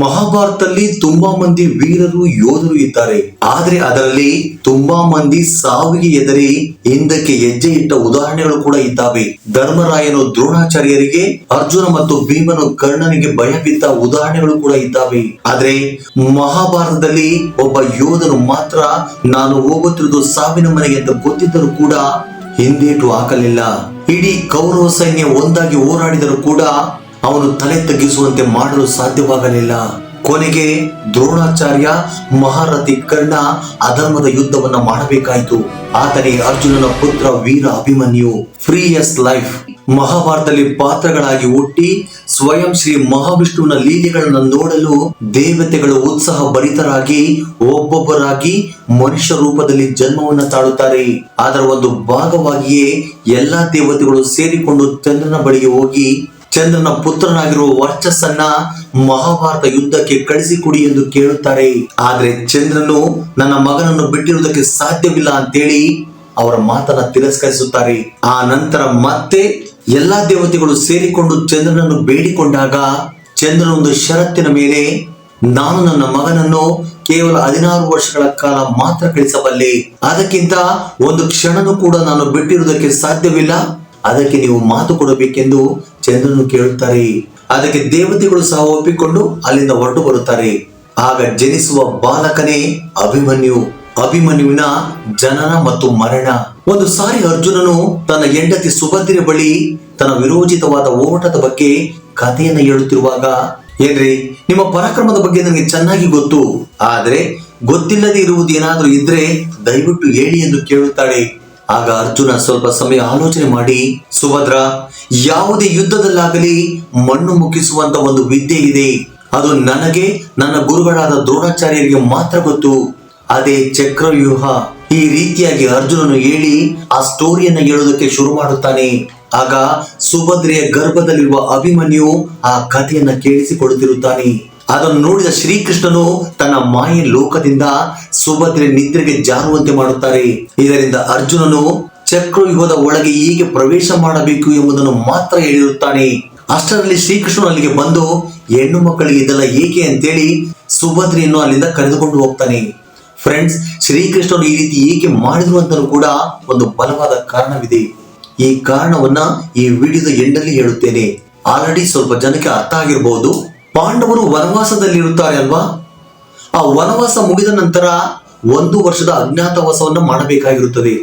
ಮಹಾಭಾರತದಲ್ಲಿ ತುಂಬಾ ಮಂದಿ ವೀರರು ಯೋಧರು ಇದ್ದಾರೆ. ಆದ್ರೆ ಅದರಲ್ಲಿ ತುಂಬಾ ಮಂದಿ ಸಾವಿಗೆ ಹೆದರಿ ಹಿಂದಕ್ಕೆ ಹೆಜ್ಜೆ ಇಟ್ಟ ಉದಾಹರಣೆಗಳು ಕೂಡ ಇದ್ದಾವೆ. ಧರ್ಮರಾಯನು ದ್ರೋಣಾಚಾರ್ಯರಿಗೆ, ಅರ್ಜುನ ಮತ್ತು ಭೀಮನು ಕರ್ಣನಿಗೆ ಭಯ ಬಿದ್ದ ಉದಾಹರಣೆಗಳು ಕೂಡ ಇದ್ದಾವೆ. ಆದ್ರೆ ಮಹಾಭಾರತದಲ್ಲಿ ಒಬ್ಬ ಯೋಧನು ಮಾತ್ರ ನಾನು ಹೋಗುತ್ತಿರುವುದು ಸಾವಿನ ಮನೆಗೆ ಅಂತ ಗೊತ್ತಿದ್ದರೂ ಕೂಡ ಹಿಂದೇಟು ಹಾಕಲಿಲ್ಲ. ಇಡೀ ಕೌರವ ಸೈನ್ಯ ಒಂದಾಗಿ ಹೋರಾಡಿದರೂ ಕೂಡ ಅವನು ತಲೆ ತಗ್ಗಿಸುವಂತೆ ಮಾಡಲು ಸಾಧ್ಯವಾಗಲಿಲ್ಲ. ಕೊನೆಗೆ ದ್ರೋಣಾಚಾರ್ಯ ಮಹಾರಥಿ ಕರ್ಣ ಅಧರ್ಮದ ಯುದ್ಧವನ್ನ ಮಾಡಬೇಕಾಯಿತು. ಆತನೇ ಅರ್ಜುನನ ಪುತ್ರ ವೀರ ಅಭಿಮನ್ಯು. ಫ್ರೀ ಎಸ್ ಲೈಫ್ ಮಹಾಭಾರತದಲ್ಲಿ ಪಾತ್ರಗಳಾಗಿ ಹುಟ್ಟಿ ಸ್ವಯಂ ಶ್ರೀ ಮಹಾವಿಷ್ಣುವಿನ ಲೀಲೆಗಳನ್ನು ನೋಡಲು ದೇವತೆಗಳು ಉತ್ಸಾಹ ಭರಿತರಾಗಿ ಒಬ್ಬೊಬ್ಬರಾಗಿ ಮನುಷ್ಯ ರೂಪದಲ್ಲಿ ಜನ್ಮವನ್ನ ತಾಳುತ್ತಾರೆ. ಅದರ ಒಂದು ಭಾಗವಾಗಿಯೇ ಎಲ್ಲಾ ದೇವತೆಗಳು ಸೇರಿಕೊಂಡು ಚಂದ್ರನ ಬಳಿಗೆ ಹೋಗಿ ಚಂದ್ರನ ಪುತ್ರನಾಗಿರುವ ವರ್ಚಸ್ಸನ್ನ ಮಹಾಭಾರತ ಯುದ್ಧಕ್ಕೆ ಕಳಿಸಿಕೊಡಿ ಎಂದು ಕೇಳುತ್ತಾರೆ. ಆದ್ರೆ ಚಂದ್ರನು ನನ್ನ ಮಗನನ್ನು ಬಿಟ್ಟಿರುವುದಕ್ಕೆ ಸಾಧ್ಯವಿಲ್ಲ ಅಂತೇಳಿ ಅವರ ಮಾತನ್ನ ತಿರಸ್ಕರಿಸುತ್ತಾರೆ. ಆ ನಂತರ ಮತ್ತೆ ಎಲ್ಲಾ ದೇವತೆಗಳು ಸೇರಿಕೊಂಡು ಚಂದ್ರನನ್ನು ಬೇಡಿಕೊಂಡಾಗ ಚಂದ್ರನೊಂದು ಷರತ್ತಿನ ಮೇಲೆ, ನಾನು ನನ್ನ ಮಗನನ್ನು ಕೇವಲ 16 ವರ್ಷಗಳ ಕಾಲ ಮಾತ್ರ ಕಳಿಸಬಲ್ಲೆ, ಅದಕ್ಕಿಂತ ಒಂದು ಕ್ಷಣನೂ ಕೂಡ ನಾನು ಬಿಟ್ಟಿರುವುದಕ್ಕೆ ಸಾಧ್ಯವಿಲ್ಲ, ಅದಕ್ಕೆ ನೀವು ಮಾತು ಕೊಡಬೇಕೆಂದು ಚಂದ್ರನು ಕೇಳುತ್ತಾರೆ. ಅದಕ್ಕೆ ದೇವತೆಗಳು ಸಹ ಒಪ್ಪಿಕೊಂಡು ಅಲ್ಲಿಂದ ಹೊರಟು ಬರುತ್ತಾರೆ. ಆಗ ಜನಿಸುವ ಬಾಲಕನೇ ಅಭಿಮನ್ಯು. ಅಭಿಮನ್ಯುವಿನ ಜನನ ಮತ್ತು ಮರಣ. ಒಂದು ಸಾರಿ ಅರ್ಜುನನು ತನ್ನ ಹೆಂಡತಿ ಸುಭದ್ರೆ ಬಳಿ ತನ್ನ ವಿರೋಚಿತವಾದ ಓಟದ ಬಗ್ಗೆ ಕಥೆಯನ್ನು ಹೇಳುತ್ತಿರುವಾಗ, ಏನ್ರಿ ನಿಮ್ಮ ಪರಾಕ್ರಮದ ಬಗ್ಗೆ ನನಗೆ ಚೆನ್ನಾಗಿ ಗೊತ್ತು, ಆದ್ರೆ ಗೊತ್ತಿಲ್ಲದೆ ಇರುವುದು ಏನಾದ್ರೂ ಇದ್ರೆ ದಯವಿಟ್ಟು ಹೇಳಿ ಎಂದು ಕೇಳುತ್ತಾಳೆ. ಆಗ ಅರ್ಜುನ ಸ್ವಲ್ಪ ಸಮಯ ಆಲೋಚನೆ ಮಾಡಿ, ಸುಭದ್ರ, ಯಾವುದೇ ಯುದ್ಧದಲ್ಲಾಗಲಿ ಮಣ್ಣು ಮುಗಿಸುವಂತ ಒಂದು ವಿದ್ಯೆ ಇದೆ, ಅದು ನನಗೆ ನನ್ನ ಗುರುಗಳಾದ ದ್ರೋಣಾಚಾರ್ಯರಿಗೆ ಮಾತ್ರ ಗೊತ್ತು, ಅದೇ ಚಕ್ರವ್ಯೂಹ. ಈ ರೀತಿಯಾಗಿ ಅರ್ಜುನನು ಹೇಳಿ ಆ ಸ್ಟೋರಿಯನ್ನ ಹೇಳೋದಕ್ಕೆ ಶುರು ಮಾಡುತ್ತಾನೆ. ಆಗ ಸುಭದ್ರೆಯ ಗರ್ಭದಲ್ಲಿರುವ ಅಭಿಮನ್ಯು ಆ ಕಥೆಯನ್ನ ಕೇಳಿಸಿಕೊಡುತ್ತಿರುತ್ತಾನೆ. ಅದನ್ನು ನೋಡಿದ ಶ್ರೀಕೃಷ್ಣನು ತನ್ನ ಮಾಯೆ ಲೋಕದಿಂದ ಸುಭದ್ರೆ ನಿದ್ರೆಗೆ ಜಾರುವಂತೆ ಮಾಡುತ್ತಾರೆ. ಇದರಿಂದ ಅರ್ಜುನನು ಚಕ್ರವ್ಯೂಹದ ಒಳಗೆ ಹೀಗೆ ಪ್ರವೇಶ ಮಾಡಬೇಕು ಎಂಬುದನ್ನು ಮಾತ್ರ ಹೇಳಿರುತ್ತಾನೆ. ಅಷ್ಟರಲ್ಲಿ ಶ್ರೀಕೃಷ್ಣನು ಅಲ್ಲಿಗೆ ಬಂದು ಹೆಣ್ಣು ಮಕ್ಕಳಿಗೆ ಇದೆಲ್ಲ ಏಕೆ ಅಂತೇಳಿ ಸುಭದ್ರೆಯನ್ನು ಅಲ್ಲಿಂದ ಕರೆದುಕೊಂಡು ಹೋಗ್ತಾನೆ. ಫ್ರೆಂಡ್ಸ್, ಶ್ರೀಕೃಷ್ಣನು ಈ ರೀತಿ ಏಕೆ ಮಾಡಿದ್ರು ಅಂತಲೂ ಕೂಡ ಒಂದು ಬಲವಾದ ಕಾರಣವಿದೆ. ಈ ಕಾರಣವನ್ನ ಈ ವಿಡಿಯೋದ ಎಂಡಲ್ಲಿ ಹೇಳುತ್ತೇನೆ. ಆಲ್ರೆಡಿ ಸ್ವಲ್ಪ ಜನಕ್ಕೆ ಅರ್ಥ ಆಗಿರಬಹುದು. ಪಾಂಡವರು ವನವಾಸದಲ್ಲಿ ಇರುತ್ತಾರೆ ಅಲ್ವಾ, ಆ ವನವಾಸ ಮುಗಿದ ನಂತರ 1 ವರ್ಷದ ಅಜ್ಞಾತವಾಸವನ್ನ ಮಾಡಬೇಕಾಗಿರುತ್ತದೆ.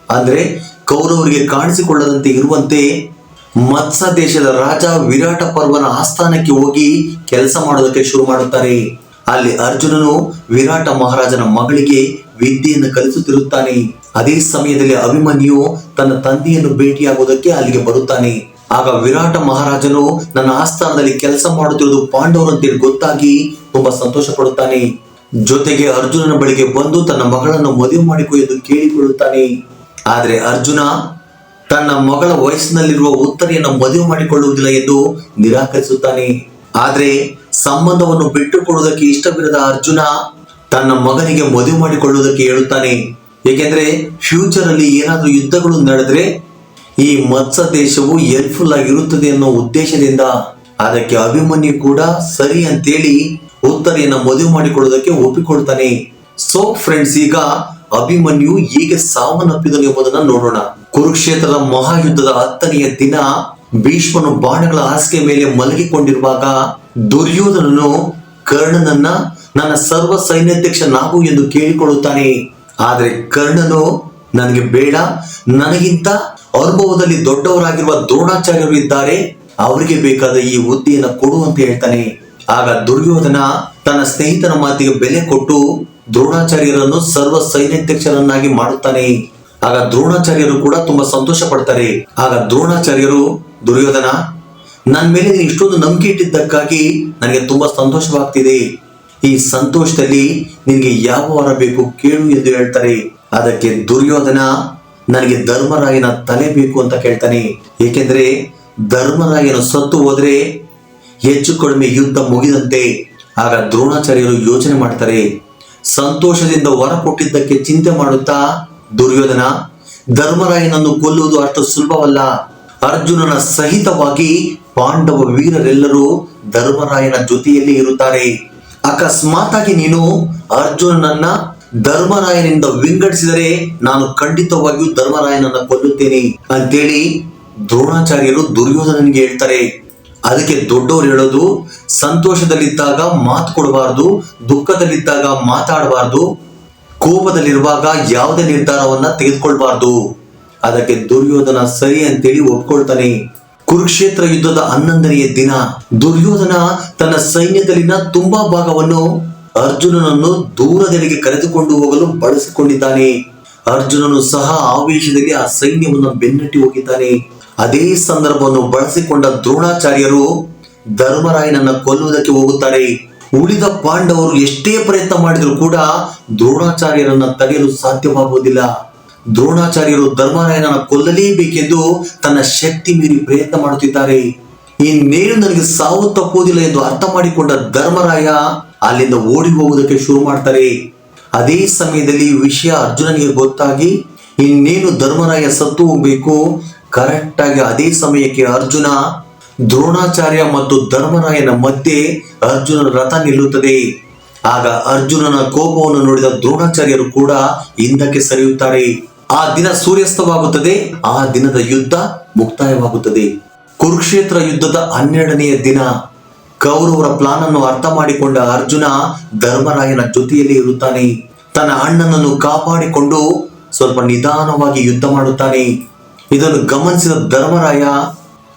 ಅಂದ್ರೆ ಕೌರವರಿಗೆ ಕಾಣಿಸಿಕೊಳ್ಳದಂತೆ ಇರುವಂತೆ ಮತ್ಸ ದೇಶದ ರಾಜ ವಿರಾಟ ಪರ್ವನ ಆಸ್ಥಾನಕ್ಕೆ ಹೋಗಿ ಕೆಲಸ ಮಾಡೋದಕ್ಕೆ ಶುರು ಮಾಡುತ್ತಾರೆ. ಅಲ್ಲಿ ಅರ್ಜುನನು ವಿರಾಟ ಮಹಾರಾಜನ ಮಗಳಿಗೆ ವಿದ್ಯೆಯನ್ನು ಕಲಿಸುತ್ತಿರುತ್ತಾನೆ. ಅದೇ ಸಮಯದಲ್ಲಿ ಅಭಿಮನ್ಯು ತನ್ನ ತಂದೆಯನ್ನು ಭೇಟಿಯಾಗುವುದಕ್ಕೆ ಅಲ್ಲಿಗೆ ಬರುತ್ತಾನೆ. ಆಗ ವಿರಾಟ ಮಹಾರಾಜನು ನನ್ನ ಆಸ್ಥಾನದಲ್ಲಿ ಕೆಲಸ ಮಾಡುತ್ತಿರುವುದು ಪಾಂಡವರು ಅಂತೇಳಿ ಗೊತ್ತಾಗಿ ತುಂಬಾ ಸಂತೋಷ ಪಡುತ್ತಾನೆ. ಜೊತೆಗೆ ಅರ್ಜುನನ ಬಳಿಗೆ ಬಂದು ತನ್ನ ಮಗಳನ್ನು ಮದುವೆ ಮಾಡಿಕೊ ಎಂದು ಕೇಳಿಕೊಳ್ಳುತ್ತಾನೆ. ಆದ್ರೆ ಅರ್ಜುನ ತನ್ನ ಮಗಳ ವಯಸ್ಸಿನಲ್ಲಿರುವ ಉತ್ತರೆಯನ್ನು ಮದುವೆ ಮಾಡಿಕೊಳ್ಳುವುದಿಲ್ಲ ಎಂದು ನಿರಾಕರಿಸುತ್ತಾನೆ. ಆದ್ರೆ ಸಂಬಂಧವನ್ನು ಬಿಟ್ಟುಕೊಡುವುದಕ್ಕೆ ಇಷ್ಟವಿರದ ಅರ್ಜುನ ತನ್ನ ಮಗನಿಗೆ ಮದುವೆ ಮಾಡಿಕೊಳ್ಳುವುದಕ್ಕೆ ಹೇಳುತ್ತಾನೆ. ಏಕೆಂದ್ರೆ ಫ್ಯೂಚರ್ ಅಲ್ಲಿ ಏನಾದ್ರೂ ಯುದ್ಧಗಳು ನಡೆದ್ರೆ ಈ ಮತ್ಸ ದೇಶವು ಹೆಲ್ಪ್ಫುಲ್ ಆಗಿರುತ್ತದೆ ಅನ್ನೋ ಉದ್ದೇಶದಿಂದ. ಅದಕ್ಕೆ ಅಭಿಮನ್ಯು ಕೂಡ ಸರಿ ಅಂತೇಳಿ ಉತ್ತರೆಯನ್ನು ಮದುವೆ ಮಾಡಿಕೊಳ್ಳುವುದಕ್ಕೆ ಒಪ್ಪಿಕೊಳ್ತಾನೆ. ಸೊ ಫ್ರೆಂಡ್ಸ್, ಈಗ ಅಭಿಮನ್ಯು ಹೇಗೆ ಸಾವನ್ನಪ್ಪಿದನು ಎಂಬುದನ್ನ ನೋಡೋಣ. ಕುರುಕ್ಷೇತ್ರದ ಮಹಾಯುದ್ಧದ 10ನೆಯ ದಿನ ಭೀಷ್ಮನು ಬಾಣಗಳ ಹಾಸಿಗೆ ಮೇಲೆ ಮಲಗಿಕೊಂಡಿರುವಾಗ ದುರ್ಯೋಧನನು ಕರ್ಣನನ್ನ ನನ್ನ ಸರ್ವ ಸೈನ್ಯಾಧ್ಯಕ್ಷ ನಾವು ಎಂದು ಕೇಳಿಕೊಳ್ಳುತ್ತಾನೆ. ಆದ್ರೆ ಕರ್ಣನು ನನಗೆ ಬೇಡ, ನನಗಿಂತ ಅನುಭವದಲ್ಲಿ ದೊಡ್ಡವರಾಗಿರುವ ದ್ರೋಣಾಚಾರ್ಯರು ಇದ್ದಾರೆ, ಅವರಿಗೆ ಬೇಕಾದ ಈ ಹುದ್ದೆಯನ್ನು ಕೊಡು ಅಂತ ಹೇಳ್ತಾನೆ. ಆಗ ದುರ್ಯೋಧನ ತನ್ನ ಸ್ನೇಹಿತನ ಮಾತಿಗೆ ಬೆಲೆ ಕೊಟ್ಟು ದ್ರೋಣಾಚಾರ್ಯರನ್ನು ಸರ್ವ ಸೈನ್ಯಾಧ್ಯಕ್ಷರನ್ನಾಗಿ ಮಾಡುತ್ತಾನೆ. ಆಗ ದ್ರೋಣಾಚಾರ್ಯರು ಕೂಡ ತುಂಬಾ ಸಂತೋಷ ಪಡ್ತಾರೆ. ಆಗ ದ್ರೋಣಾಚಾರ್ಯರು, ದುರ್ಯೋಧನ, ನನ್ನ ಮೇಲೆ ನೀನು ಇಷ್ಟೊಂದು ನಂಬಿಕೆ ಇಟ್ಟಿದ್ದಕ್ಕಾಗಿ ನನಗೆ ತುಂಬಾ ಸಂತೋಷವಾಗ್ತಿದೆ. ಈ ಸಂತೋಷದಲ್ಲಿ ನಿನಗೆ ಯಾವ ವರ ಬೇಕು ಕೇಳು ಎಂದು ಹೇಳ್ತಾರೆ. ಅದಕ್ಕೆ ದುರ್ಯೋಧನ, ನನಗೆ ಧರ್ಮರಾಯನ ತಲೆ ಬೇಕು ಅಂತ ಕೇಳ್ತಾನೆ. ಏಕೆಂದ್ರೆ ಧರ್ಮರಾಯನು ಸತ್ತು ಹೋದ್ರೆ ಹೆಚ್ಚು ಕಡಿಮೆ ಯುದ್ಧ ಮುಗಿದಂತೆ. ಆಗ ದ್ರೋಣಾಚಾರ್ಯರು ಯೋಚನೆ ಮಾಡ್ತಾರೆ. ಸಂತೋಷದಿಂದ ವರ ಕೊಟ್ಟಿದ್ದಕ್ಕೆ ಚಿಂತೆ ಮಾಡುತ್ತಾ ದುರ್ಯೋಧನ, ಧರ್ಮರಾಯನನ್ನು ಕೊಲ್ಲುವುದು ಅಷ್ಟು ಸುಲಭವಲ್ಲ, ಅರ್ಜುನನ ಸಹಿತವಾಗಿ ಪಾಂಡವ ವೀರರೆಲ್ಲರೂ ಧರ್ಮರಾಯನ ಜೊತೆಯಲ್ಲಿ ಇರುತ್ತಾರೆ. ಅಕಸ್ಮಾತ್ ಆಗಿ ನೀನು ಅರ್ಜುನನನ್ನ ಧರ್ಮರಾಯನಿಂದ ವಿಂಗಡಿಸಿದರೆ ನಾನು ಖಂಡಿತವಾಗಿಯೂ ಧರ್ಮರಾಯನನ್ನ ಕೊಲ್ಲುತ್ತೇನೆ ಅಂತೇಳಿ ದ್ರೋಣಾಚಾರ್ಯರು ದುರ್ಯೋಧನನಿಗೆ ಹೇಳ್ತಾರೆ. ಅದಕ್ಕೆ ದೊಡ್ಡವರು ಹೇಳೋದು, ಸಂತೋಷದಲ್ಲಿದ್ದಾಗ ಮಾತು ಕೊಡಬಾರ್ದು, ದುಃಖದಲ್ಲಿದ್ದಾಗ ಮಾತಾಡಬಾರ್ದು, ಕೋಪದಲ್ಲಿರುವಾಗ ಯಾವುದೇ ನಿರ್ಧಾರವನ್ನ ತೆಗೆದುಕೊಳ್ಬಾರ್ದು. ಅದಕ್ಕೆ ದುರ್ಯೋಧನ ಸರಿ ಅಂತೇಳಿ ಒಪ್ಕೊಳ್ತಾನೆ. ಕುರುಕ್ಷೇತ್ರ ಯುದ್ಧದ 11ನೆಯ ದಿನ ದುರ್ಯೋಧನ ತನ್ನ ಸೈನ್ಯದಲ್ಲಿನ ತುಂಬಾ ಭಾಗವನ್ನು ಅರ್ಜುನನನ್ನು ದೂರದೆಡೆಗೆ ಕರೆದುಕೊಂಡು ಹೋಗಲು ಬಳಸಿಕೊಂಡಿದ್ದಾನೆ. ಅರ್ಜುನನು ಸಹ ಆವೇಶದಲ್ಲಿ ಆ ಸೈನ್ಯವನ್ನು ಬೆನ್ನಟ್ಟಿ ಹೋಗಿದ್ದಾನೆ. ಅದೇ ಸಂದರ್ಭವನ್ನು ಬಳಸಿಕೊಂಡ ದ್ರೋಣಾಚಾರ್ಯರು ಧರ್ಮರಾಯನನ್ನ ಕೊಲ್ಲುವುದಕ್ಕೆ ಹೋಗುತ್ತಾರೆ. ಉಳಿದ ಪಾಂಡವರು ಎಷ್ಟೇ ಪ್ರಯತ್ನ ಮಾಡಿದರೂ ಕೂಡ ದ್ರೋಣಾಚಾರ್ಯರನ್ನ ತಡೆಯಲು ಸಾಧ್ಯವಾಗುವುದಿಲ್ಲ. ದ್ರೋಣಾಚಾರ್ಯರು ಧರ್ಮರಾಯನನ್ನ ಕೊಲ್ಲಲೇಬೇಕೆಂದು ತನ್ನ ಶಕ್ತಿ ಮೀರಿ ಪ್ರಯತ್ನ ಮಾಡುತ್ತಿದ್ದಾರೆ. ಇನ್ನೇನು ನನಗೆ ಸಾವು ತಪ್ಪುವುದಿಲ್ಲ ಎಂದು ಅರ್ಥ ಮಾಡಿಕೊಂಡ ಧರ್ಮರಾಯ ಅಲ್ಲಿಂದ ಓಡಿ ಹೋಗುವುದಕ್ಕೆ ಶುರು ಮಾಡ್ತಾರೆ. ಅದೇ ಸಮಯದಲ್ಲಿ ಈ ವಿಷಯ ಅರ್ಜುನನಿಗೆ ಗೊತ್ತಾಗಿ ಇನ್ನೇನು ಧರ್ಮರಾಯ ಸತ್ತು ಹೋಗ್ಬೇಕು. ಕರೆಕ್ಟ್ ಆಗಿ ಅದೇ ಸಮಯಕ್ಕೆ ಅರ್ಜುನ ದ್ರೋಣಾಚಾರ್ಯ ಮತ್ತು ಧರ್ಮರಾಯನ ಮಧ್ಯೆ ಅರ್ಜುನನ ರಥ ನಿಲ್ಲುತ್ತದೆ. ಆಗ ಅರ್ಜುನನ ಕೋಪವನ್ನು ನೋಡಿದ ದ್ರೋಣಾಚಾರ್ಯರು ಕೂಡ ಹಿಂದಕ್ಕೆ ಸರಿಯುತ್ತಾರೆ. ಆ ದಿನ ಸೂರ್ಯಾಸ್ತವಾಗುತ್ತದೆ. ಆ ದಿನದ ಯುದ್ಧ ಮುಕ್ತಾಯವಾಗುತ್ತದೆ. ಕುರುಕ್ಷೇತ್ರ ಯುದ್ಧದ 12ನೆಯ ದಿನ ಕೌರವರ ಪ್ಲಾನ್ ಅನ್ನು ಅರ್ಥ ಮಾಡಿಕೊಂಡ ಅರ್ಜುನ ಧರ್ಮರಾಯನ ಜೊತೆಯಲ್ಲಿ ಇರುತ್ತಾನೆ. ತನ್ನ ಅಣ್ಣನನ್ನು ಕಾಪಾಡಿಕೊಂಡು ಸ್ವಲ್ಪ ನಿಧಾನವಾಗಿ ಯುದ್ಧ ಮಾಡುತ್ತಾನೆ. ಇದನ್ನು ಗಮನಿಸಿದ ಧರ್ಮರಾಯ,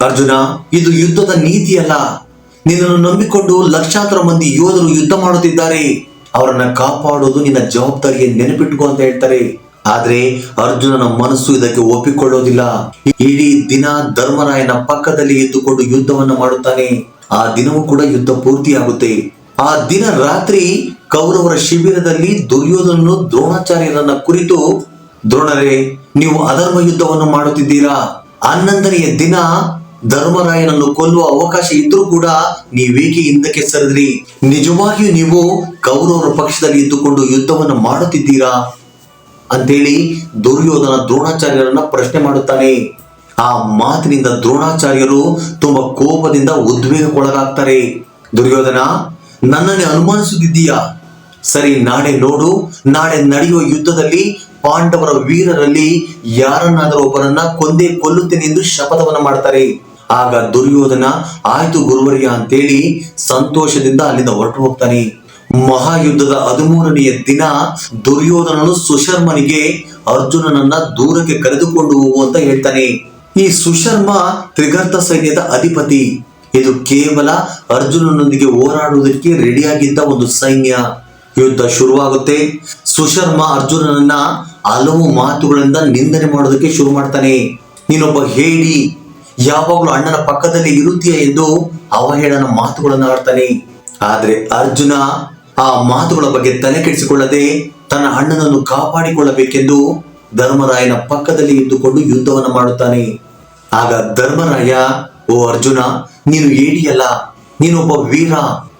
ಅರ್ಜುನ, ಇದು ಯುದ್ಧದ ನೀತಿಯಲ್ಲ. ನಿನ್ನನ್ನು ನಂಬಿಕೊಂಡು ಲಕ್ಷಾಂತರ ಮಂದಿ ಯೋಧರು ಯುದ್ಧ ಮಾಡುತ್ತಿದ್ದಾರೆ. ಅವರನ್ನ ಕಾಪಾಡೋದು ನಿನ್ನ ಜವಾಬ್ದಾರಿಯ ನೆನಪಿಟ್ಟುಕೋ ಅಂತ ಹೇಳ್ತಾರೆ. ಆದ್ರೆ ಅರ್ಜುನನ ಮನಸ್ಸು ಇದಕ್ಕೆ ಒಪ್ಪಿಕೊಳ್ಳೋದಿಲ್ಲ. ಇಡೀ ದಿನ ಧರ್ಮರಾಯನ ಪಕ್ಕದಲ್ಲಿ ಇದ್ದುಕೊಂಡು ಯುದ್ಧವನ್ನ ಮಾಡುತ್ತಾನೆ. ಆ ದಿನವೂ ಕೂಡ ಯುದ್ಧ ಪೂರ್ತಿಯಾಗುತ್ತೆ. ಆ ದಿನ ರಾತ್ರಿ ಕೌರವರ ಶಿಬಿರದಲ್ಲಿ ದುರ್ಯೋಧನನು ದ್ರೋಣಾಚಾರ್ಯರನ್ನ ಕುರಿತು, ದ್ರೋಣರೇ, ನೀವು ಅಧರ್ಮ ಯುದ್ಧವನ್ನು ಮಾಡುತ್ತಿದ್ದೀರಾ. 11ನೆಯ ದಿನ ಧರ್ಮರಾಯನನ್ನು ಕೊಲ್ಲುವ ಅವಕಾಶ ಇದ್ರೂ ಕೂಡ ನೀವೇಕೆ ಹಿಂದಕ್ಕೆ ಸರಿದ್ರಿ? ನಿಜವಾಗಿಯೂ ನೀವು ಕೌರವರ ಪಕ್ಷದಲ್ಲಿ ಇದ್ದುಕೊಂಡು ಯುದ್ಧವನ್ನು ಮಾಡುತ್ತಿದ್ದೀರಾ ಅಂತೇಳಿ ದುರ್ಯೋಧನ ದ್ರೋಣಾಚಾರ್ಯರನ್ನ ಪ್ರಶ್ನೆ ಮಾಡುತ್ತಾನೆ. ಆ ಮಾತಿನಿಂದ ದ್ರೋಣಾಚಾರ್ಯರು ತುಂಬಾ ಕೋಪದಿಂದ ಉದ್ವೇಗಕ್ಕೊಳಗಾಗ್ತಾರೆ. ದುರ್ಯೋಧನ, ನನ್ನನ್ನೇ ಅನುಮಾನಿಸುತ್ತಿದ್ದೀಯಾ? ಸರಿ, ನಾಳೆ ನೋಡು. ನಾಳೆ ನಡೆಯುವ ಯುದ್ಧದಲ್ಲಿ ಪಾಂಡವರ ವೀರರಲ್ಲಿ ಯಾರನ್ನಾದರೂ ಒಬ್ಬರನ್ನ ಕೊಂದೇ ಕೊಲ್ಲುತ್ತೇನೆ ಎಂದು ಶಪಥವನ್ನ ಮಾಡ್ತಾರೆ. ಆಗ ದುರ್ಯೋಧನ, ಆಯ್ತು ಗುರುವರ್ಯ ಅಂತೇಳಿ ಸಂತೋಷದಿಂದ ಅಲ್ಲಿಂದ ಹೊರಟು ಹೋಗ್ತಾನೆ. ಮಹಾಯುದ್ಧದ 13ನೆಯ ದಿನ ದುರ್ಯೋಧನನು ಸುಶರ್ಮನಿಗೆ ಅರ್ಜುನನನ್ನ ದೂರಕ್ಕೆ ಕರೆದುಕೊಂಡು ಹೋಗುವಂತ ಹೇಳ್ತಾನೆ. ಈ ಸುಶರ್ಮ ತ್ರಿಗರ್ತ ಸೈನ್ಯದ ಅಧಿಪತಿ. ಇದು ಕೇವಲ ಅರ್ಜುನನೊಂದಿಗೆ ಹೋರಾಡುವುದಕ್ಕೆ ರೆಡಿಯಾಗಿದ್ದ ಒಂದು ಸೈನ್ಯ. ಯುದ್ಧ ಶುರುವಾಗುತ್ತೆ. ಸುಶರ್ಮ ಅರ್ಜುನನನ್ನ ಹಲವು ಮಾತುಗಳಿಂದ ನಿಂದನೆ ಮಾಡೋದಕ್ಕೆ ಶುರು ಮಾಡ್ತಾನೆ. ನೀನೊಬ್ಬ ಹೇಡಿ, ಯಾವಾಗಲೂ ಅಣ್ಣನ ಪಕ್ಕದಲ್ಲಿ ಇರುತ್ತೀಯ ಎಂದು ಅವಹೇಳನ ಮಾತುಗಳನ್ನು ಆಡ್ತಾನೆ. ಆದ್ರೆ ಅರ್ಜುನ ಆ ಮಾತುಗಳ ಬಗ್ಗೆ ತಲೆ ಕೆಡಿಸಿಕೊಳ್ಳದೆ ತನ್ನ ಅಣ್ಣನನ್ನು ಕಾಪಾಡಿಕೊಳ್ಳಬೇಕೆಂದು ಧರ್ಮರಾಯನ ಪಕ್ಕದಲ್ಲಿ ಇದ್ದುಕೊಂಡು ಯುದ್ಧವನ್ನು ಮಾಡುತ್ತಾನೆ. ಆಗ ಧರ್ಮರಾಯ, ಓ ಅರ್ಜುನ, ನೀನು ಏಡಿಯಲ್ಲ, ನೀನೊಬ್ಬ ವೀರ.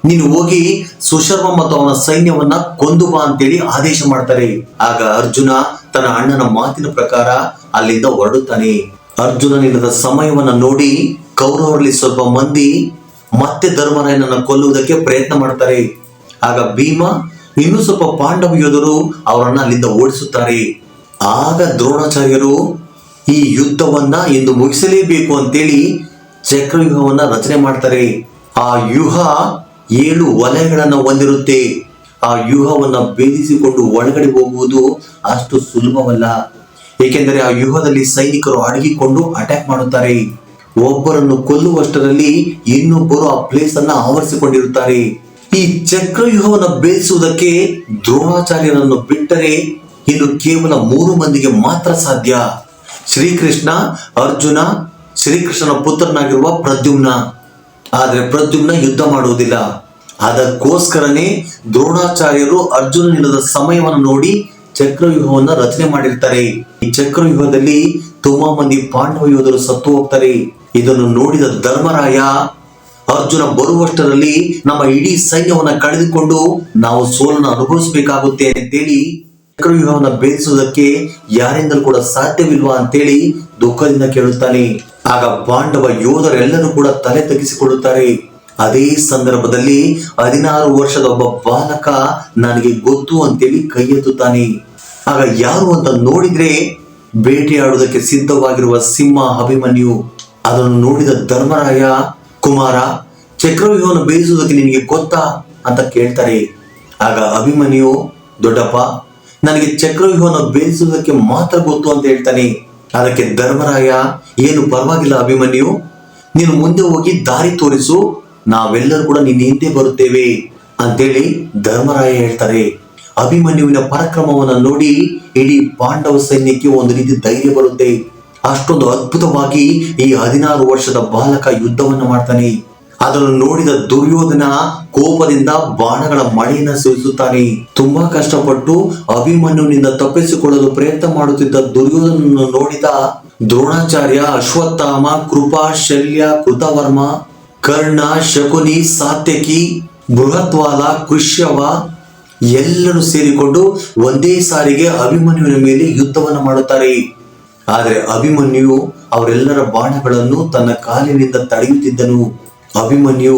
ನೀನು ಹೋಗಿ ಸುಶರ್ಮ ಮತ್ತು ಅವನ ಸೈನ್ಯವನ್ನ ಕೊಂದು ಬಾ ಅಂತೇಳಿ ಆದೇಶ ಮಾಡ್ತಾರೆ. ಆಗ ಅರ್ಜುನ ತನ್ನ ಅಣ್ಣನ ಮಾತಿನ ಪ್ರಕಾರ ಅಲ್ಲಿಂದ ಹೊರಡುತ್ತಾನೆ. ಅರ್ಜುನನಿಲ್ಲದ ಸಮಯವನ್ನ ನೋಡಿ ಕೌರವರಲ್ಲಿ ಸ್ವಲ್ಪ ಮಂದಿ ಮತ್ತೆ ಧರ್ಮರಾಯನನ್ನ ಕೊಲ್ಲುವುದಕ್ಕೆ ಪ್ರಯತ್ನ ಮಾಡ್ತಾರೆ. ಆಗ ಭೀಮ ಇನ್ನೂ ಸ್ವಲ್ಪ ಪಾಂಡವ ಯೋಧರು ಅವರನ್ನ ಅಲ್ಲಿಂದ ಓಡಿಸುತ್ತಾರೆ. ಆಗ ದ್ರೋಣಾಚಾರ್ಯರು ಈ ಯುದ್ಧವನ್ನ ಇಂದು ಮುಗಿಸಲೇಬೇಕು ಅಂತೇಳಿ ಚಕ್ರವ್ಯೂಹವನ್ನ ರಚನೆ ಮಾಡ್ತಾರೆ. ಆ ವ್ಯೂಹ 7 ವಲಯಗಳನ್ನ ಹೊಂದಿರುತ್ತೆ. ಆ ವ್ಯೂಹವನ್ನ ಭೇದಿಸಿಕೊಂಡು ಒಳಗಡೆ ಹೋಗುವುದು ಅಷ್ಟು ಸುಲಭವಲ್ಲ. ಏಕೆಂದರೆ ಆ ವ್ಯೂಹದಲ್ಲಿ ಸೈನಿಕರು ಅಡಗಿಕೊಂಡು ಅಟ್ಯಾಕ್ ಮಾಡುತ್ತಾರೆ. ಒಬ್ಬರನ್ನು ಕೊಲ್ಲುವಷ್ಟರಲ್ಲಿ ಇನ್ನೊಬ್ಬರು ಆ ಪ್ಲೇಸ್ ಅನ್ನ ಆವರಿಸಿಕೊಂಡಿರುತ್ತಾರೆ. ಈ ಚಕ್ರವ್ಯೂಹವನ್ನು ಭೇದಿಸುವುದಕ್ಕೆ ದ್ರೋಣಾಚಾರ್ಯರನ್ನು ಬಿಟ್ಟರೆ ಇನ್ನು ಕೇವಲ 3 ಮಂದಿಗೆ ಮಾತ್ರ ಸಾಧ್ಯ. ಶ್ರೀಕೃಷ್ಣ, ಅರ್ಜುನ, ಶ್ರೀಕೃಷ್ಣನ ಪುತ್ರನಾಗಿರುವ ಪ್ರದ್ಯುಮ್ನ. ಆದ್ರೆ ಪ್ರದ್ಯುಮ್ನ ಯುದ್ಧ ಮಾಡುವುದಿಲ್ಲ. ಅದಕ್ಕೋಸ್ಕರನೇ ದ್ರೋಣಾಚಾರ್ಯರು ಅರ್ಜುನನಿಲ್ಲದ ಸಮಯವನ್ನು ನೋಡಿ ಚಕ್ರವ್ಯೂಹವನ್ನ ರಚನೆ ಮಾಡಿರ್ತಾರೆ. ಈ ಚಕ್ರವ್ಯೂಹದಲ್ಲಿ ತುಂಬಾ ಮಂದಿ ಪಾಂಡವ ಯೋಧರು ಸತ್ತು ಹೋಗ್ತಾರೆ. ಇದನ್ನು ನೋಡಿದ ಧರ್ಮರಾಯ, ಅರ್ಜುನ ಬರುವಷ್ಟರಲ್ಲಿ ನಮ್ಮ ಇಡೀ ಸೈನ್ಯವನ್ನ ಕಳೆದುಕೊಂಡು ನಾವು ಸೋಲನ್ನು ಅನುಭವಿಸಬೇಕಾಗುತ್ತೆ ಅಂತೇಳಿ ಚಕ್ರವ್ಯೂಹವನ್ನ ಭೇದಿಸುವುದಕ್ಕೆ ಯಾರಿಂದಲೂ ಕೂಡ ಸಾಧ್ಯವಿಲ್ವಾ ಅಂತೇಳಿ ದುಃಖದಿಂದ ಕೇಳುತ್ತಾನೆ. ಆಗ ಪಾಂಡವ ಯೋಧರೆಲ್ಲರೂ ಕೂಡ ತಲೆ ತಗ್ಗಿಸಿಕೊಳ್ಳುತ್ತಾರೆ. ಅದೇ ಸಂದರ್ಭದಲ್ಲಿ 16 ವರ್ಷದ ಒಬ್ಬ ಬಾಲಕ ನನಗೆ ಗೊತ್ತು ಅಂತೇಳಿ ಕೈ ಎತ್ತುತ್ತಾನೆ. ಆಗ ಯಾರು ಅಂತ ನೋಡಿದ್ರೆ ಬೇಟೆಯಾಡುವುದಕ್ಕೆ ಸಿದ್ಧವಾಗಿರುವ ಸಿಂಹ ಅಭಿಮನ್ಯು. ಅದನ್ನು ನೋಡಿದ ಧರ್ಮರಾಯ, ಕುಮಾರ, ಚಕ್ರವ್ಯೂಹವನ್ನು ಬೇಯಿಸುವುದಕ್ಕೆ ನಿನಗೆ ಗೊತ್ತಾ ಅಂತ ಕೇಳ್ತಾರೆ. ಆಗ ಅಭಿಮನ್ಯು, ದೊಡ್ಡಪ್ಪ, ನನಗೆ ಚಕ್ರವ್ಯೂಹವನ್ನು ಬೇಯಿಸುವುದಕ್ಕೆ ಮಾತ್ರ ಗೊತ್ತು ಅಂತ ಹೇಳ್ತಾನೆ. ಅದಕ್ಕೆ ಧರ್ಮರಾಯ, ಏನು ಪರವಾಗಿಲ್ಲ ಅಭಿಮನ್ಯು, ನೀನು ಮುಂದೆ ಹೋಗಿ ದಾರಿ ತೋರಿಸು, ನಾವೆಲ್ಲರೂ ಕೂಡ ನಿನ್ನ ಹಿಂದೆ ಬರುತ್ತೇವೆ ಅಂತೇಳಿ ಧರ್ಮರಾಯ ಹೇಳ್ತಾರೆ. ಅಭಿಮನ್ಯುವಿನ ಪರಾಕ್ರಮವನ್ನು ನೋಡಿ ಇಡೀ ಪಾಂಡವ ಸೈನ್ಯಕ್ಕೆ ಒಂದು ರೀತಿ ಧೈರ್ಯ ಬರುತ್ತೆ. ಅಷ್ಟೊಂದು ಅದ್ಭುತವಾಗಿ ಈ 16 ವರ್ಷದ ಬಾಲಕ ಯುದ್ಧವನ್ನು ಮಾಡ್ತಾನೆ. ಅದನ್ನು ನೋಡಿದ ದುರ್ಯೋಧನ ಕೋಪದಿಂದ ಬಾಣಗಳ ಮಳೆಯನ್ನು ಸುರಿಸುತ್ತಾನೆ. ತುಂಬಾ ಕಷ್ಟಪಟ್ಟು ಅಭಿಮನ್ಯುವಿನಿಂದ ತಪ್ಪಿಸಿಕೊಳ್ಳಲು ಪ್ರಯತ್ನ ಮಾಡುತ್ತಿದ್ದ ದುರ್ಯೋಧನನ್ನು ನೋಡಿದ ದ್ರೋಣಾಚಾರ್ಯ, ಅಶ್ವತ್ಥಾಮ, ಕೃಪಾ, ಶಲ್ಯ, ಕೃತವರ್ಮ, ಕರ್ಣ, ಶಕುನಿ, ಸಾತ್ಯಕಿ, ಬೃಹತ್ವಾಲ, ಕೃಷ್ಯವ ಎಲ್ಲರೂ ಸೇರಿಕೊಂಡು ಒಂದೇ ಸಾರಿಗೆ ಅಭಿಮನ್ಯುವಿನ ಮೇಲೆ ಯುದ್ಧವನ್ನು ಮಾಡುತ್ತಾರೆ. ಆದರೆ ಅಭಿಮನ್ಯು ಅವರೆಲ್ಲರ ಬಾಣಗಳನ್ನು ತನ್ನ ಕಾಲಿನಿಂದ ತಡೆಯುತ್ತಿದ್ದನು. ಅಭಿಮನ್ಯು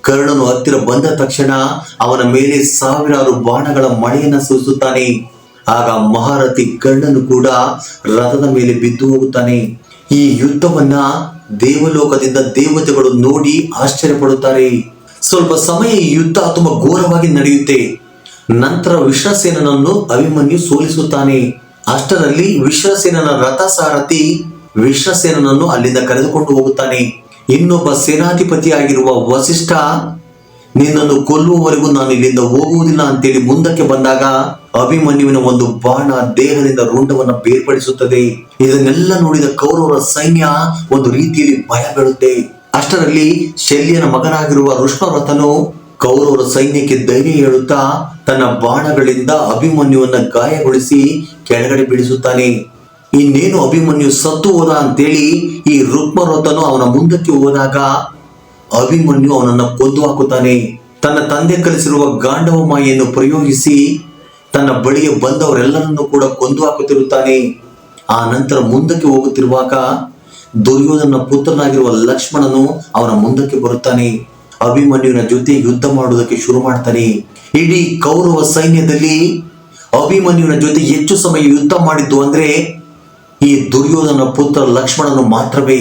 ಕರ್ಣನು ಹತ್ತಿರ ಬಂದ ತಕ್ಷಣ ಅವನ ಮೇಲೆ ಸಾವಿರಾರು ಬಾಣಗಳ ಮಳೆಯನ್ನು ಸುರಿಸುತ್ತಾನೆ. ಆಗ ಮಹಾರಥಿ ಕರ್ಣನು ಕೂಡ ರಥದ ಮೇಲೆ ಬಿದ್ದು ಹೋಗುತ್ತಾನೆ. ಈ ಯುದ್ಧವನ್ನ ದೇವಲೋಕದಿಂದ ದೇವತೆಗಳು ನೋಡಿ ಆಶ್ಚರ್ಯಪಡುತ್ತಾರೆ. ಸ್ವಲ್ಪ ಸಮಯ ಈ ಯುದ್ಧ ತುಂಬಾ ಘೋರವಾಗಿ ನಡೆಯುತ್ತೆ. ನಂತರ ವಿಶ್ವಸೇನನನ್ನು ಅಭಿಮನ್ಯು ಸೋಲಿಸುತ್ತಾನೆ. ಅಷ್ಟರಲ್ಲಿ ವಿಶ್ವಸೇನನ ರಥ ಸಾರಥಿ ವಿಶ್ವಸೇನನನ್ನು ಅಲ್ಲಿಂದ ಕರೆದುಕೊಂಡು ಹೋಗುತ್ತಾನೆ. ಇನ್ನೊಬ್ಬ ಸೇನಾಧಿಪತಿಯಾಗಿರುವ ವಸಿಷ್ಠ, ನಿನ್ನನ್ನು ಕೊಲ್ಲುವವರೆಗೂ ನಾನು ಇಲ್ಲಿಂದ ಹೋಗುವುದಿಲ್ಲ ಅಂತೇಳಿ ಮುಂದಕ್ಕೆ ಬಂದಾಗ ಅಭಿಮನ್ಯುವಿನ ಒಂದು ಬಾಣ ದೇಹದಿಂದ ರುಂಡವನ್ನು ಬೇರ್ಪಡಿಸುತ್ತದೆ. ಇದನ್ನೆಲ್ಲ ನೋಡಿದ ಕೌರವರ ಸೈನ್ಯ ಒಂದು ರೀತಿಯಲ್ಲಿ ಭಯ ಬೀಳುತ್ತೆ. ಅಷ್ಟರಲ್ಲಿ ಶಲ್ಯನ ಮಗನಾಗಿರುವ ಋಷ್ಮರಥನು ಕೌರವರ ಸೈನ್ಯಕ್ಕೆ ಧೈರ್ಯ ಹೇಳುತ್ತಾ ತನ್ನ ಬಾಣಗಳಿಂದ ಅಭಿಮನ್ಯುವನ್ನ ಗಾಯಗೊಳಿಸಿ ಕೆಳಗಡೆ ಬೀಳಿಸುತ್ತಾನೆ. ಇನ್ನೇನು ಅಭಿಮನ್ಯು ಸತ್ತು ಹೋದ ಅಂತೇಳಿ ಈ ರುಕ್ಮರಥನು ಅವನ ಮುಂದಕ್ಕೆ ಹೋದಾಗ ಅಭಿಮನ್ಯು ಅವನನ್ನ ಕೊಂದು ಹಾಕುತ್ತಾನೆ. ತನ್ನ ತಂದೆ ಕಲಿಸಿರುವ ಗಾಂಡವ ಮಾಯೆಯನ್ನು ಪ್ರಯೋಗಿಸಿ ತನ್ನ ಬಳಿಗೆ ಬಂದವರೆಲ್ಲರನ್ನು ಕೂಡ ಕೊಂದು ಹಾಕುತ್ತಿರುತ್ತಾನೆ. ಆ ನಂತರ ಮುಂದಕ್ಕೆ ಹೋಗುತ್ತಿರುವಾಗ ದುರ್ಯೋಧನ ಪುತ್ರನಾಗಿರುವ ಲಕ್ಷ್ಮಣನು ಅವನ ಮುಂದಕ್ಕೆ ಬರುತ್ತಾನೆ. ಅಭಿಮನ್ಯುವಿನ ಜೊತೆ ಯುದ್ಧ ಮಾಡುವುದಕ್ಕೆ ಶುರು ಮಾಡ್ತಾನೆ. ಇಡೀ ಕೌರವ ಸೈನ್ಯದಲ್ಲಿ ಅಭಿಮನ್ಯುವಿನ ಜೊತೆ ಹೆಚ್ಚು ಸಮಯ ಯುದ್ಧ ಮಾಡಿದ್ದು ಅಂದ್ರೆ ಈ ದುರ್ಯೋಧನ ಪುತ್ರ ಲಕ್ಷ್ಮಣನು ಮಾತ್ರವೇ.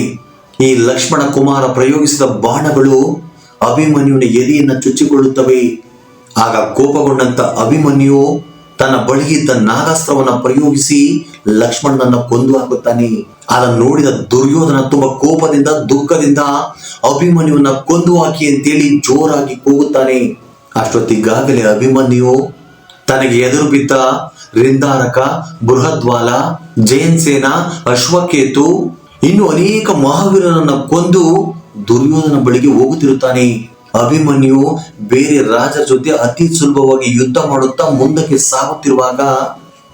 ಈ ಲಕ್ಷ್ಮಣ ಕುಮಾರ ಪ್ರಯೋಗಿಸಿದ ಬಾಣಗಳು ಅಭಿಮನ್ಯುವಿನ ಎದೆಯನ್ನು ಚುಚ್ಚಿಕೊಳ್ಳುತ್ತವೆ. ಆಗ ಕೋಪಗೊಂಡಂತ ಅಭಿಮನ್ಯು ತನ್ನ ಬಳಿಯಿದ್ದ ನಾಗಾಸ್ತ್ರವನ್ನ ಪ್ರಯೋಗಿಸಿ ಲಕ್ಷ್ಮಣನನ್ನ ಕೊಂದು ಹಾಕುತ್ತಾನೆ. ಅದನ್ನು ನೋಡಿದ ದುರ್ಯೋಧನ ತುಂಬಾ ಕೋಪದಿಂದ ದುಃಖದಿಂದ ಅಭಿಮನ್ಯುವನ್ನ ಕೊಂದು ಹಾಕಿ ಅಂತೇಳಿ ಜೋರಾಗಿ ಕೂಗುತ್ತಾನೆ. ಅಷ್ಟೊತ್ತಿಗಾಗಲೇ ಅಭಿಮನ್ಯು ತನಗೆ ಎದುರು ಬಿದ್ದ ರಿಂದಾರಕ, ಬೃಹದ್ವಾಲ, ಜಯನ್ಸೇನ, ಅಶ್ವಕೇತು ಇನ್ನು ಅನೇಕ ಮಹಾವೀರರನ್ನ ಕೊಂದು ದುರ್ಯೋಧನ ಬಳಿಗೆ ಹೋಗುತ್ತಿರುತ್ತಾನೆ. ಅಭಿಮನ್ಯು ಬೇರೆ ರಾಜರ ಜೊತೆ ಅತಿ ಸುಲಭವಾಗಿ ಯುದ್ಧ ಮಾಡುತ್ತಾ ಮುಂದಕ್ಕೆ ಸಾಗುತ್ತಿರುವಾಗ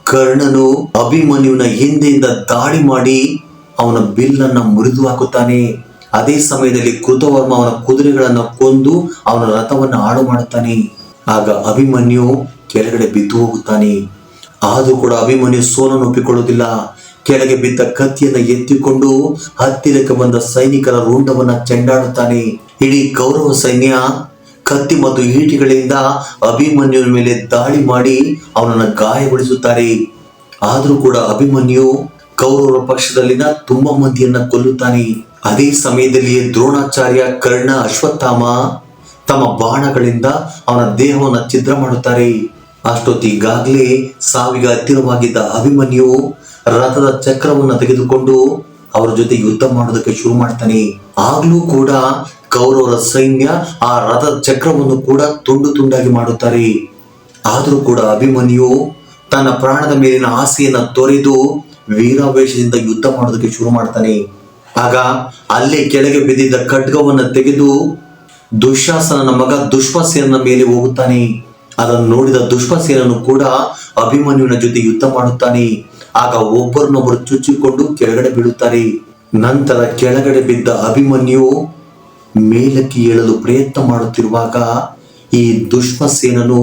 ಕರ್ಣನು ಅಭಿಮನ್ಯುವಿನ ಹಿಂದೆಯಿಂದ ದಾಳಿ ಮಾಡಿ ಅವನ ಬಿಲ್ಲನ್ನ ಮುರಿದು ಹಾಕುತ್ತಾನೆ. ಅದೇ ಸಮಯದಲ್ಲಿ ಕೃತವರ್ಮ ಅವನ ಕುದುರೆಗಳನ್ನ ಕೊಂದು ಅವನ ರಥವನ್ನು ಹಾಳು ಮಾಡುತ್ತಾನೆ. ಆಗ ಅಭಿಮನ್ಯು ಕೆಳಗಡೆ ಬಿದ್ದು ಹೋಗುತ್ತಾನೆ. ಆದರೂ ಕೂಡ ಅಭಿಮನ್ಯು ಸೋಲನ್ನು ಒಪ್ಪಿಕೊಳ್ಳುವುದಿಲ್ಲ. ಕೆಳಗೆ ಬಿದ್ದ ಕತ್ತಿಯನ್ನು ಎತ್ತಿಕೊಂಡು ಹತ್ತಿರಕ್ಕೆ ಬಂದ ಸೈನಿಕರ ರುಂಡವನ್ನ ಚೆಂಡಾಡುತ್ತಾನೆ. ಇಡೀ ಕೌರವ ಸೈನ್ಯ ಕತ್ತಿ ಮತ್ತು ಈಟಿಗಳಿಂದ ಅಭಿಮನ್ಯುವಿನ ಮೇಲೆ ದಾಳಿ ಮಾಡಿ ಅವನನ್ನ ಗಾಯಗೊಳಿಸುತ್ತಾರೆ. ಆದರೂ ಕೂಡ ಅಭಿಮನ್ಯು ಕೌರವರ ಪಕ್ಷದಲ್ಲಿನ ತುಂಬಾ ಮಂದಿಯನ್ನ ಕೊಲ್ಲುತ್ತಾನೆ. ಅದೇ ಸಮಯದಲ್ಲಿಯೇ ದ್ರೋಣಾಚಾರ್ಯ, ಕರ್ಣ, ಅಶ್ವತ್ಥಾಮ ತಮ್ಮ ಬಾಣಗಳಿಂದ ಅವನ ದೇಹವನ್ನು ಛಿದ್ರ ಮಾಡುತ್ತಾರೆ. ಅಷ್ಟೊತ್ತಿಗಾಗಲೇ ಸಾವಿಗೆ ಹತ್ತಿರವಾಗಿದ್ದ ಅಭಿಮನ್ಯು ರಥದ ಚಕ್ರವನ್ನು ತೆಗೆದುಕೊಂಡು ಅವರ ಜೊತೆ ಯುದ್ಧ ಮಾಡೋದಕ್ಕೆ ಶುರು ಮಾಡ್ತಾನೆ. ಆಗ್ಲೂ ಕೂಡ ಕೌರವರ ಸೈನ್ಯ ಆ ರಥದ ಚಕ್ರವನ್ನು ಕೂಡ ತುಂಡು ತುಂಡಾಗಿ ಮಾಡುತ್ತಾರೆ. ಆದರೂ ಕೂಡ ಅಭಿಮನ್ಯು ತನ್ನ ಪ್ರಾಣದ ಮೇಲಿನ ಆಸೆಯನ್ನ ತೊರೆದು ವೀರಾವೇಶದಿಂದ ಯುದ್ಧ ಮಾಡೋದಕ್ಕೆ ಶುರು ಮಾಡ್ತಾನೆ. ಆಗ ಅಲ್ಲೇ ಕೆಳಗೆ ಬಿದ್ದಿದ್ದ ಖಡ್ಗವನ್ನ ತೆಗೆದು ದುಶ್ಯಾಸನನ ಮಗ ದುಶ್ಮಸೇನನ ಮೇಲೆ ಹೋಗುತ್ತಾನೆ. ಅದನ್ನು ನೋಡಿದ ದುಶ್ಮಸೇನನು ಕೂಡ ಅಭಿಮನ್ಯುವಿನ ಜೊತೆ ಯುದ್ಧ ಮಾಡುತ್ತಾನೆ. ಆಗ ಒಬ್ಬರನ್ನೊಬ್ಬರು ಚುಚ್ಚಿಕೊಂಡು ಕೆಳಗಡೆ ಬೀಳುತ್ತಾರೆ. ನಂತರ ಕೆಳಗಡೆ ಬಿದ್ದ ಅಭಿಮನ್ಯು ಮೇಲಕ್ಕೆ ಏಳಲು ಪ್ರಯತ್ನ ಮಾಡುತ್ತಿರುವಾಗ ಈ ದುಶ್ಮಸೇನನು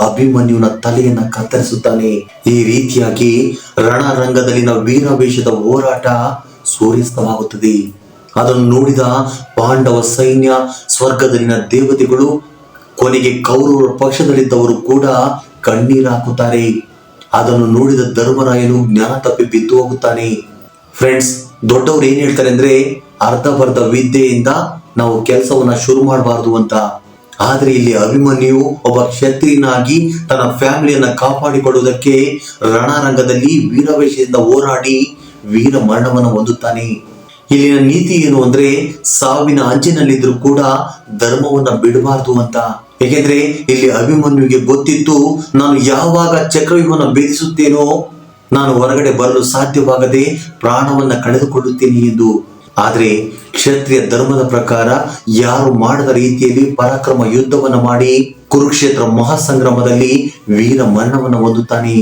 ಅಭಿಮನ್ಯುವಿನ ತಲೆಯನ್ನ ಕತ್ತರಿಸುತ್ತಾನೆ. ಈ ರೀತಿಯಾಗಿ ರಣರಂಗದಲ್ಲಿನ ವೀರಾವೇಶದ ಹೋರಾಟ ಸೂರ್ಯಾಸ್ತವಾಗುತ್ತದೆ. ಅದನ್ನು ನೋಡಿದ ಪಾಂಡವ ಸೈನ್ಯ, ಸ್ವರ್ಗದಲ್ಲಿನ ದೇವತೆಗಳು, ಕೊನೆಗೆ ಕೌರವರ ಪಕ್ಷದಲ್ಲಿದ್ದವರು ಕೂಡ ಕಣ್ಣೀರು ಹಾಕುತ್ತಾರೆ. ಅದನ್ನು ನೋಡಿದ ಧರ್ಮರಾಯನು ಜ್ಞಾನ ತಪ್ಪಿ ಬಿದ್ದು ಹೋಗುತ್ತಾನೆ. ಫ್ರೆಂಡ್ಸ್, ದೊಡ್ಡವರು ಏನ್ ಹೇಳ್ತಾರೆ ಅಂದ್ರೆ ಅರ್ಧಬರ್ಧ ವಿದ್ಯೆಯಿಂದ ನಾವು ಕೆಲಸವನ್ನ ಶುರು ಮಾಡಬಾರದು ಅಂತ. ಆದ್ರೆ ಇಲ್ಲಿ ಅಭಿಮನ್ಯು ಒಬ್ಬ ಕ್ಷತ್ರಿಯನಾಗಿ ತನ್ನ ಫ್ಯಾಮಿಲಿಯನ್ನ ಕಾಪಾಡಿಕೊಳ್ಳುವುದಕ್ಕೆ ರಣರಂಗದಲ್ಲಿ ವೀರಾವೇಶದಿಂದ ಹೋರಾಡಿ ವೀರ ಮರಣವನ್ನು ಹೊಂದುತ್ತಾನೆ. ಇಲ್ಲಿನ ನೀತಿ ಏನು ಅಂದ್ರೆ ಸಾವಿನ ಅಂಚಿನಲ್ಲಿದ್ರು ಕೂಡ ಧರ್ಮವನ್ನ ಬಿಡಬಾರ್ದು ಅಂತ. ಏಕೆಂದ್ರೆ ಇಲ್ಲಿ ಅಭಿಮನ್ಯುವಿಗೆ ಗೊತ್ತಿತ್ತು, ನಾನು ಯಾವಾಗ ಚಕ್ರವ್ಯೂಹವನ್ನು ಭೇದಿಸುತ್ತೇನೋ ನಾನು ಹೊರಗಡೆ ಬರಲು ಸಾಧ್ಯವಾಗದೆ ಪ್ರಾಣವನ್ನ ಕಳೆದುಕೊಳ್ಳುತ್ತೇನೆ ಎಂದು. ಆದ್ರೆ ಕ್ಷತ್ರಿಯ ಧರ್ಮದ ಪ್ರಕಾರ ಯಾರು ಮಾಡದ ರೀತಿಯಲ್ಲಿ ಪರಾಕ್ರಮ ಯುದ್ಧವನ್ನ ಮಾಡಿ ಕುರುಕ್ಷೇತ್ರ ಮಹಾಸಂಗ್ರಾಮದಲ್ಲಿ ವೀರ ಮರಣವನ್ನು ಹೊಂದುತ್ತಾನೆ.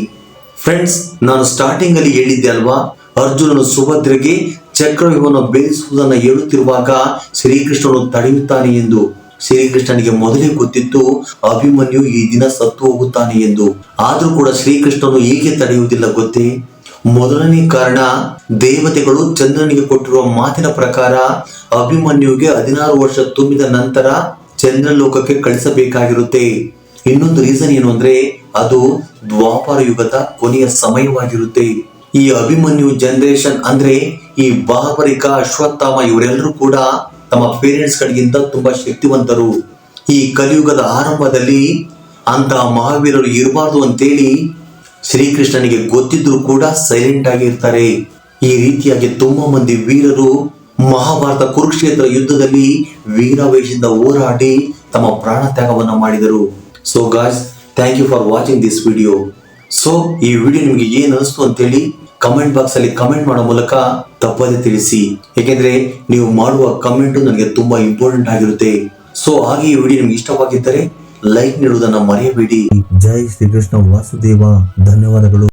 ಫ್ರೆಂಡ್ಸ್, ನಾನು ಸ್ಟಾರ್ಟಿಂಗ್ ಅಲ್ಲಿ ಹೇಳಿದ್ದೆ ಅಲ್ವಾ, ಅರ್ಜುನನು ಸುಭದ್ರೆಗೆ ಚಕ್ರವ್ಯೂಹವನ್ನು ಭೇದಿಸುವುದನ್ನು ಹೇಳುತ್ತಿರುವಾಗ ಶ್ರೀಕೃಷ್ಣನು ತಡೆಯುತ್ತಾನೆ ಎಂದು. ಶ್ರೀಕೃಷ್ಣನಿಗೆ ಮೊದಲೇ ಗೊತ್ತಿತ್ತು ಅಭಿಮನ್ಯು ಈ ದಿನ ಸತ್ತು ಹೋಗುತ್ತಾನೆ ಎಂದು. ಆದ್ರೂ ಕೂಡ ಶ್ರೀಕೃಷ್ಣನು ಹೀಗೆ ತಡೆಯುವುದಿಲ್ಲ ಗೊತ್ತೇ? ಮೊದಲನೇ ಕಾರಣ, ದೇವತೆಗಳು ಚಂದ್ರನಿಗೆ ಕೊಟ್ಟಿರುವ ಮಾತಿನ ಪ್ರಕಾರ ಅಭಿಮನ್ಯುವಿಗೆ 16 ವರ್ಷ ತುಂಬಿದ ನಂತರ ಚಂದ್ರಲೋಕಕ್ಕೆ ಕಳಿಸಬೇಕಾಗಿರುತ್ತೆ. ಇನ್ನೊಂದು ರೀಸನ್ ಏನು ಅಂದ್ರೆ ಅದು ದ್ವಾಪರ ಯುಗದ ಕೊನೆಯ ಸಮಯವಾಗಿರುತ್ತೆ. ಈ ಅಭಿಮನ್ಯು ಜನರೇಷನ್ ಅಂದ್ರೆ ಈ ಬಾಬರಿಕ, ಅಶ್ವತ್ಥಾಮ ಇವರೆಲ್ಲರೂ ಕೂಡ ತಮ್ಮ ಪೇರೆಂಟ್ಸ್ ಗಳಿಗಿಂತ ತುಂಬಾ ಶಕ್ತಿವಂತರು. ಈ ಕಲಿಯುಗದ ಆರಂಭದಲ್ಲಿ ಅಂತ ಮಹಾವೀರರು ಇರಬಾರ್ದು ಅಂತೇಳಿ ಶ್ರೀಕೃಷ್ಣನಿಗೆ ಗೊತ್ತಿದ್ರು ಕೂಡ ಸೈಲೆಂಟ್ ಆಗಿ ಇರ್ತಾರೆ. ಈ ರೀತಿಯಾಗಿ ತುಂಬಾ ಮಂದಿ ವೀರರು ಮಹಾಭಾರತ ಕುರುಕ್ಷೇತ್ರ ಯುದ್ಧದಲ್ಲಿ ವೀರಾವೇಶದಿಂದ ಹೋರಾಡಿ ತಮ್ಮ ಪ್ರಾಣ ತ್ಯಾಗವನ್ನ ಮಾಡಿದರು. So guys, thank you for watching this video. So ಈ ವಿಡಿಯೋ ನಿಮಗೆ ಏನ್ ಅನಿಸ್ತು ಅಂತೇಳಿ ಕಮೆಂಟ್ ಬಾಕ್ಸ್ ಅಲ್ಲಿ ಕಮೆಂಟ್ ಮಾಡೋ ಮೂಲಕ ತಪ್ಪದೆ ತಿಳಿಸಿ. ಏಕೆಂದ್ರೆ ನೀವು ಮಾಡುವ ಕಮೆಂಟ್ ನನಗೆ ತುಂಬಾ ಇಂಪಾರ್ಟೆಂಟ್ ಆಗಿರುತ್ತೆ. ಸೊ ಹಾಗೆ ಈ ವಿಡಿಯೋ ನಿಮ್ಗೆ ಇಷ್ಟವಾಗಿದ್ದರೆ ಲೈಕ್ ನೀಡುವುದನ್ನ ಮರೆಯಬೇಡಿ. ಜೈ ಶ್ರೀಕೃಷ್ಣ ವಾಸುದೇವ. ಧನ್ಯವಾದಗಳು.